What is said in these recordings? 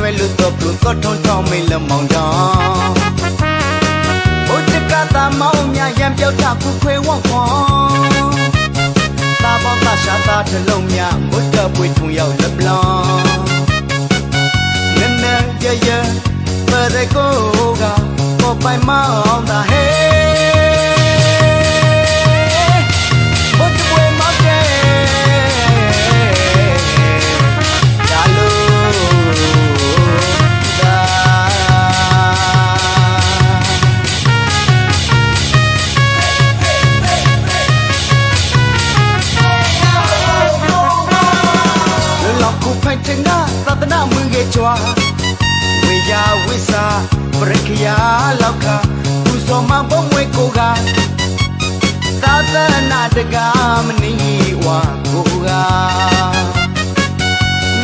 ွယ်လို့တော့ပြုတော့ထုံထောင်းမေးလမောင်တောင်ဘုဒ္ဓကတာမောင်မြရံပြောက်တာခုခွေဝေါ့ခွန်သာဘောကရှာတာတလုံးမြဘုဒ္ဓပွေထုံရောက်လက်ပလောင်နည်းနည်းရရပရကိုကပေါ်ပိုင်မောင်တာဟဲသာသနာမွေငယ်ကြွားဝေယဝိစာပရခယာလောက်ခပူဇော်မဘုံဝဲကိုကသာသနာတကာမနီဝါကိုက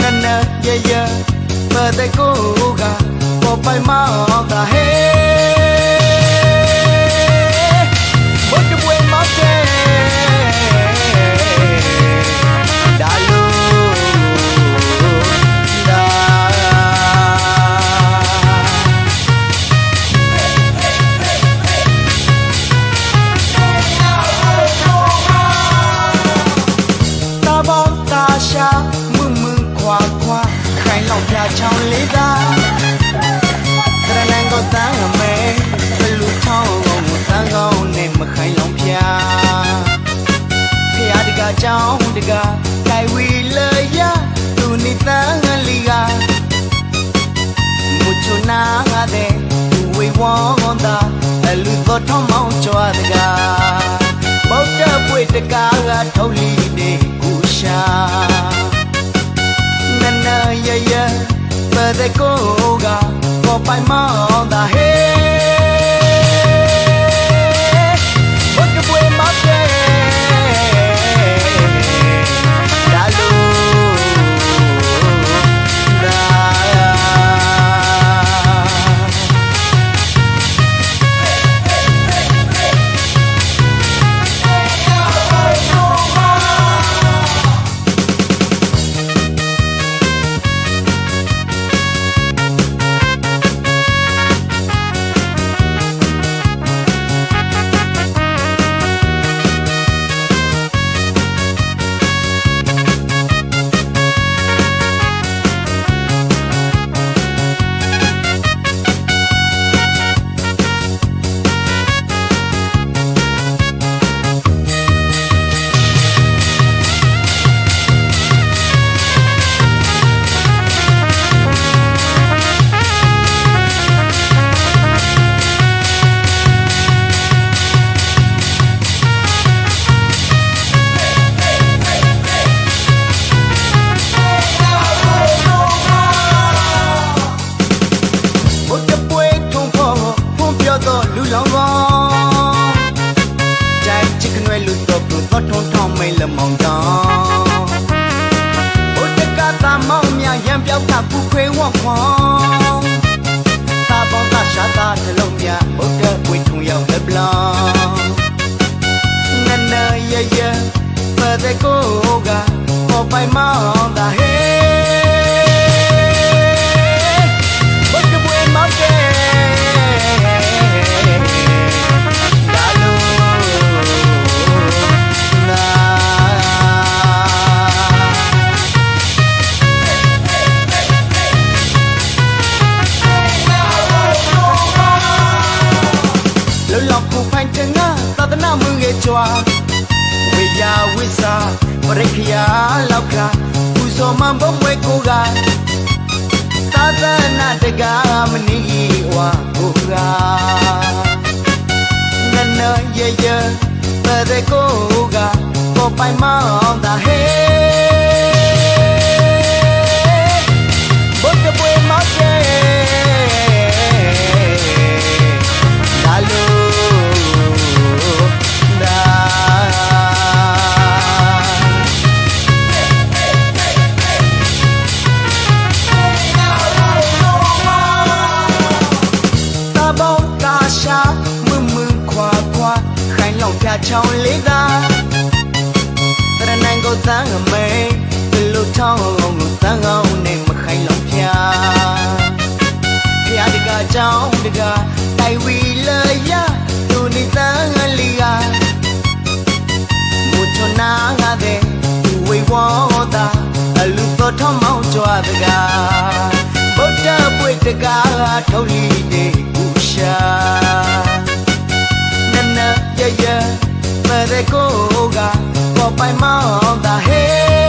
နနရရပဒကိုကပေါ်ပိုင်မောင်သာဟဲဘုဒ္ဓဘွေမောင်ကဲချောင်းလေးသာခရနန်ကိုတန်းမဲဘလူချောင်းကိုတန်းကောင်းနဲ့မခိုင်လုံးပြဖျားတကချောင်းတကကိုင်ဝီလေရသူနိတန်းလီကမူချနာငါတဲ့ဝေဝေါတာအလူတော်ထောင်းမောင်းကြွားတကပေါတ်တပွေတကားကထုတ်လီတဲ့ကူရှာနနရရပဒကိုကပေါ်ပိုင်မောင်သာဟဲဘုဒ္ဓဘွေမောင်ကဲဒါလိုဒါလူလောင်ကောကြိုက်ချစ်ကနွယ်လူတော့ပြုတော့ထုံထောင်းမိန်လမောင်တောင်ဘုဒ္ဓကတာမောင်မြရံပြောက်ကပူခွေဝေါ့ခွန်သာဘောကရှာတာတလုံးမြဘုဒ္ဓပွေထုံရောက်လက်ပလောင်နနရရပဒကိုကပေါ်ပိုင်မောင်သာဟဲဘုဒ္ဓဘွေမောင်ကဲသာသနာမွေငယ်ကြွားဝေယဝိစာပရခယာလောက်ခပူဇော်မဘုံဝဲကိုကသာသနာတကာမနီဝါကိုကနနရရပဒကိုကပေါ်ပိုင်မောင်သာဟဲဘုဒ္ဓဘွေမောင်ကဲဒါလိုချောင်းလေးသာတရနန်ကိုတန်းမဲဘလူချောင်းကိုတန်းကောင်းနဲ့မခိုင်လုံးပြ ကားဗုဒ္ဓပွေတကားထုံးလီတဲ့ဘူရှာနနရရမရကိုကပေါ်ပိုင်မောင်းတာဟဲ